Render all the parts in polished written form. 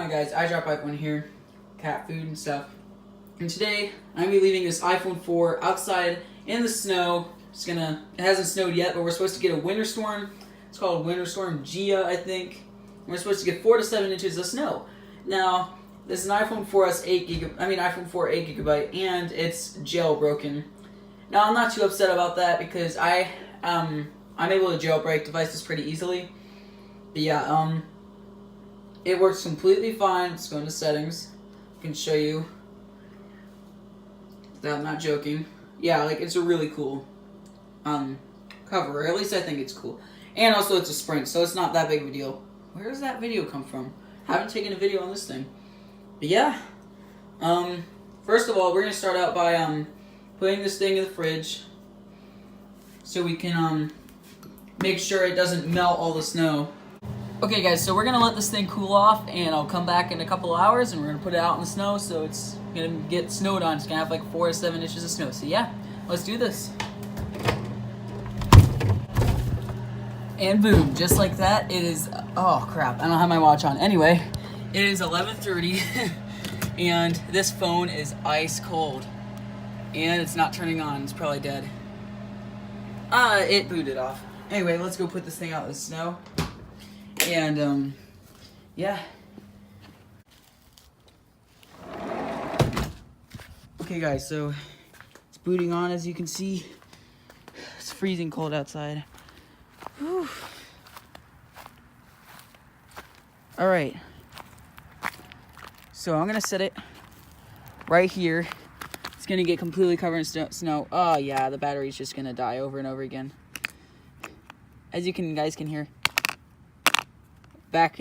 Hi guys, iPhone here, cat food and stuff. And today I'm gonna be leaving this iPhone 4 outside in the snow. It hasn't snowed yet, but we're supposed to get a winter storm. It's called Winter Storm Gia, I think. We're supposed to get 4 to 7 inches of snow. Now, this is an iPhone 4S iPhone 4 8 gigabyte, and it's jailbroken. Now I'm not too upset about that because I'm able to jailbreak devices pretty easily. But yeah, it works completely fine. Let's go into settings. I can show you. I'm not joking. Yeah, like it's a really cool cover, or at least I think it's cool. And also it's a Sprint, so it's not that big of a deal. Where does that video come from? Haven't taken a video on this thing. But yeah. First of all, we're gonna start out by putting this thing in the fridge so we can make sure it doesn't melt all the snow. Okay guys, so we're gonna let this thing cool off, and I'll come back in a couple of hours and we're gonna put it out in the snow, so it's gonna get snowed on. It's gonna have like 4 to 7 inches of snow. So yeah, let's do this. And boom, just like that, it is, oh crap, I don't have my watch on. Anyway, it is 11:30 and this phone is ice cold. And it's not turning on, it's probably dead. It booted off. Anyway, let's go put this thing out in the snow. And, yeah. Okay guys, so it's booting on, as you can see. It's freezing cold outside. Whew. Alright. So I'm gonna set it right here. It's gonna get completely covered in snow. Oh yeah, the battery's just gonna die over and over again. As you guys can hear.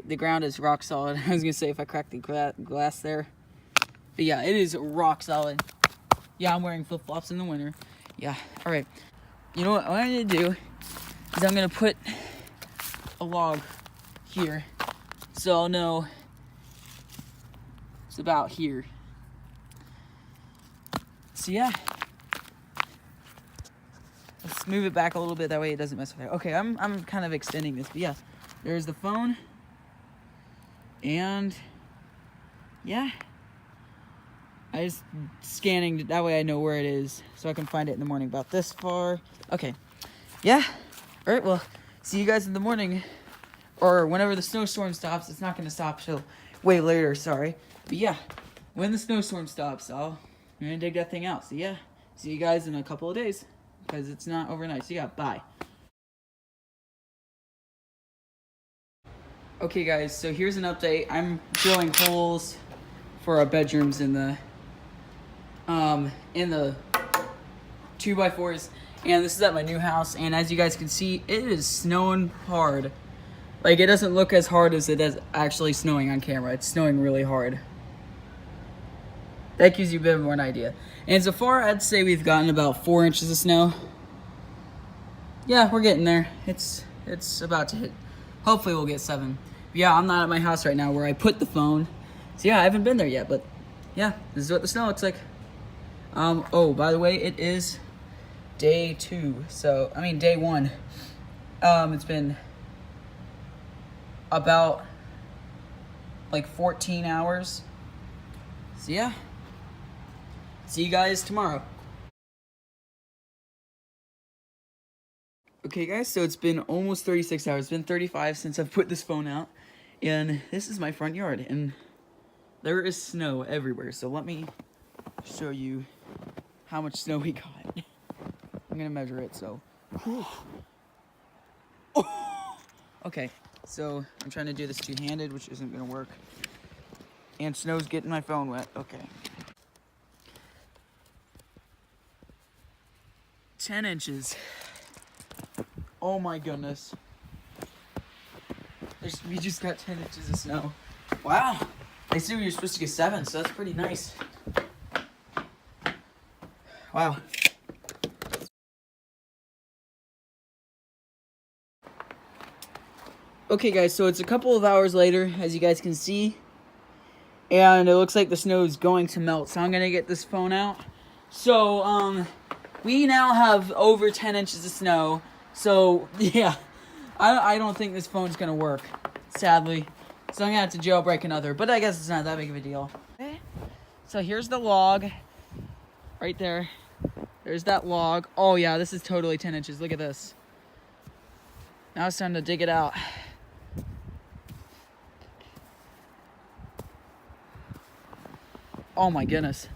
The ground is rock solid. I was gonna say if I crack the glass there. But yeah, it is rock solid. Yeah, I'm wearing flip-flops in the winter. Yeah, alright. You know what I'm gonna do is I'm gonna put a log here so I'll know it's about here. So yeah. Let's move it back a little bit, that way it doesn't mess with it. Okay, I'm kind of extending this, but yeah. There's the phone. And yeah, I just scanning, that way I know where it is so I can find it in the morning. About this far. Okay, yeah. All right, well, see you guys in the morning, or whenever the snowstorm stops. It's not gonna stop till way later, sorry. But yeah, when the snowstorm stops, I'm gonna dig that thing out. So yeah, see you guys in a couple of days because it's not overnight. So yeah, bye. Okay guys, so here's an update. I'm drilling holes for our bedrooms in the 2x4s, and this is at my new house, and as you guys can see, it is snowing hard. Like, it doesn't look as hard as it is actually snowing on camera. It's snowing really hard. That gives you a bit more an idea. And so far, I'd say we've gotten about 4 inches of snow. Yeah, we're getting there. It's about to hit. Hopefully we'll get 7. Yeah, I'm not at my house right now where I put the phone. So yeah, I haven't been there yet, but yeah, this is what the snow looks like. Oh, by the way, it is day 2. Day 1. It's been about like 14 hours. So yeah, see you guys tomorrow. Okay guys, so it's been almost 36 hours. It's been 35 since I've put this phone out. And this is my front yard, and there is snow everywhere. So let me show you how much snow we got. I'm gonna measure it, so. Okay, so I'm trying to do this two-handed, which isn't gonna work. And snow's getting my phone wet, okay. 10 inches. Oh my goodness. We just got 10 inches of snow. Wow. They said we were supposed to get 7, so that's pretty nice. Wow. Okay guys, so it's a couple of hours later, as you guys can see. And it looks like the snow is going to melt, so I'm gonna get this phone out. So, we now have over 10 inches of snow. So, yeah. I don't think this phone's gonna work, sadly. So I'm gonna have to jailbreak another, but I guess it's not that big of a deal. Okay. So here's the log. Right there. There's that log. Oh yeah, this is totally 10 inches. Look at this. Now it's time to dig it out. Oh my goodness.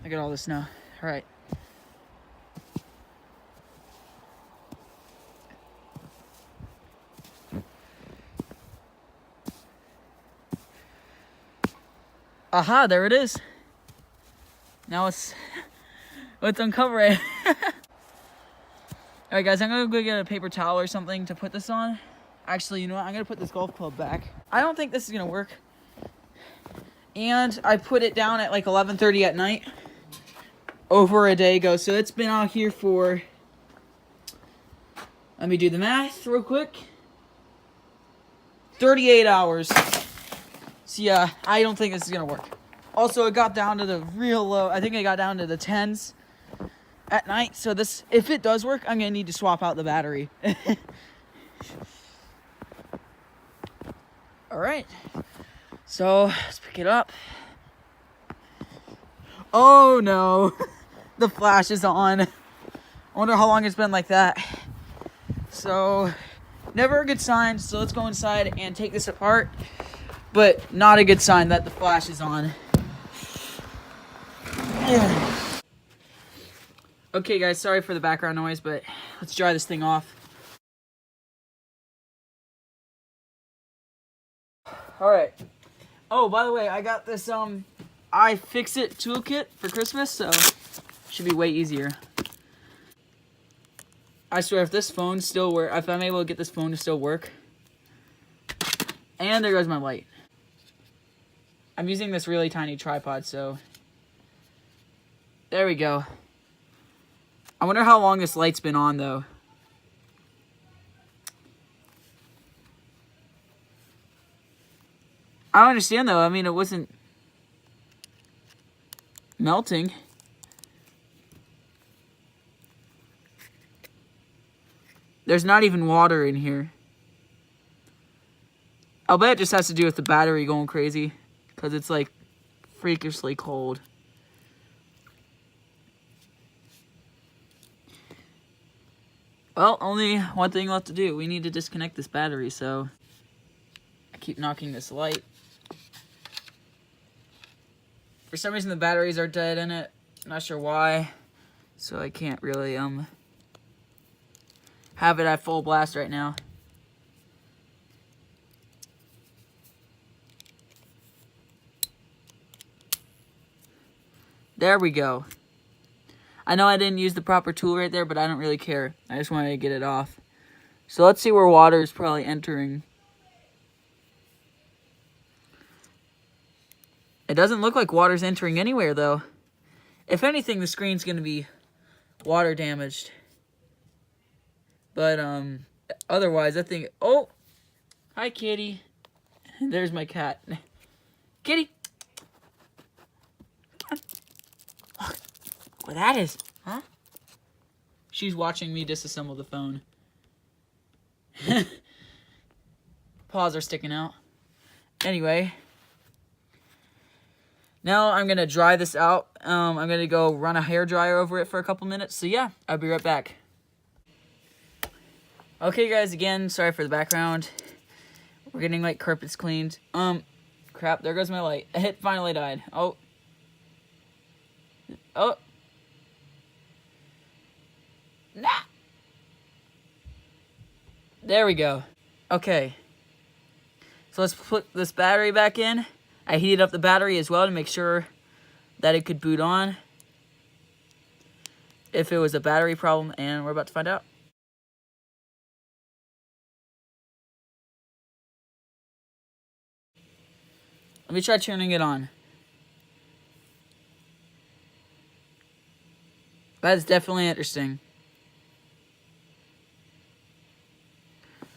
Look at all this snow. All right. Aha, there it is. Now let's uncover it. Alright guys, I'm gonna go get a paper towel or something to put this on. Actually, you know what? I'm gonna put this golf club back. I don't think this is gonna work. And I put it down at like 11:30 at night. Over a day ago. So it's been out here for... Let me do the math real quick. 38 hours. So yeah, I don't think this is gonna work. Also, it got down to the real low. I think it got down to the 10s at night. So this, if it does work, I'm gonna need to swap out the battery. All right. So let's pick it up. Oh no, the flash is on. I wonder how long it's been like that. So, never a good sign. So let's go inside and take this apart. But not a good sign that the flash is on. Okay guys, sorry for the background noise, but let's dry this thing off. Alright. Oh, by the way, I got this iFixit toolkit for Christmas, so should be way easier. I swear, if this phone still works, if I'm able to get this phone to still work. And there goes my light. I'm using this really tiny tripod, so there we go. I wonder how long this light's been on, though. I don't understand, though. I mean, it wasn't melting. There's not even water in here. I'll bet it just has to do with the battery going crazy. Because it's, like, freakishly cold. Well, only one thing left to do. We need to disconnect this battery, so I keep knocking this light. For some reason, the batteries are dead in it. Not sure why. So I can't really, have it at full blast right now. There we go. I know I didn't use the proper tool right there, but I don't really care. I just wanted to get it off. So let's see where water is probably entering. It doesn't look like water's entering anywhere, though. If anything, the screen's going to be water damaged. But, otherwise, I think... Oh! Hi, kitty. There's my cat. Kitty! Look what that is. Huh? She's watching me disassemble the phone. Paws are sticking out. Anyway. Now I'm going to dry this out. I'm going to go run a hairdryer over it for a couple minutes. So yeah, I'll be right back. Okay guys, again, sorry for the background. We're getting like carpets cleaned. Crap, there goes my light. It finally died. Oh. Oh. Nah. There we go. Okay. So let's put this battery back in. I heated up the battery as well to make sure that it could boot on if it was a battery problem, and we're about to find out. Let me try turning it on. That is definitely interesting.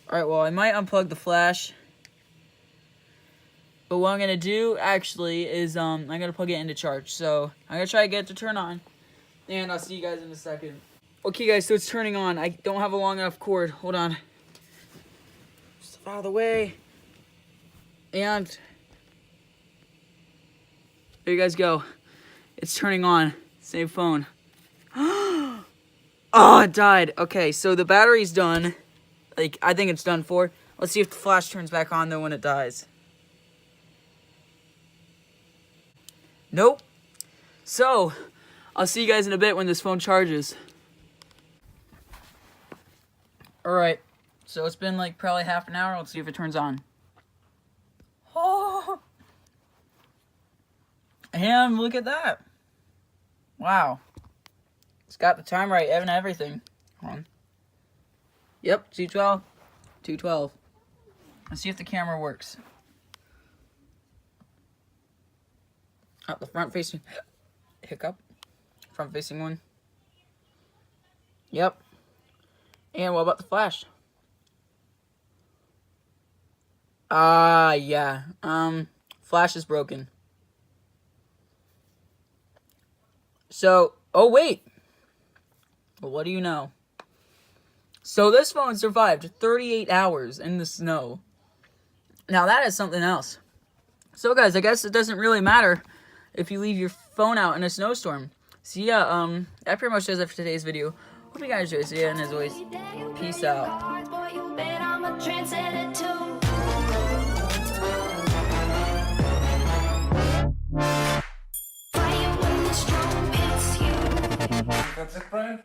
Alright, well, I might unplug the flash. But what I'm going to do, actually, is I'm going to plug it into charge. So, I'm going to try to get it to turn on. And I'll see you guys in a second. Okay, guys, so it's turning on. I don't have a long enough cord. Hold on. Step out of the way. And there you guys go. It's turning on. Same phone. Oh, it died. Okay, so the battery's done. Like, I think it's done for. Let's see if the flash turns back on though when it dies. Nope. So, I'll see you guys in a bit when this phone charges. Alright, so it's been like probably half an hour. Let's see if it turns on. Oh! And look at that. Wow. It's got the time right and everything. Hold on. Yep, 212. 212. Let's see if the camera works. Oh, the front facing. Hiccup. Front facing one. Yep. And what about the flash? Yeah. Flash is broken. So, oh wait. Well, what do you know? So this phone survived 38 hours in the snow. Now that is something else. So guys, I guess it doesn't really matter if you leave your phone out in a snowstorm. So yeah, that pretty much does it for today's video. Hope you guys enjoyed. So yeah, and as always, peace out. That's it, Brian?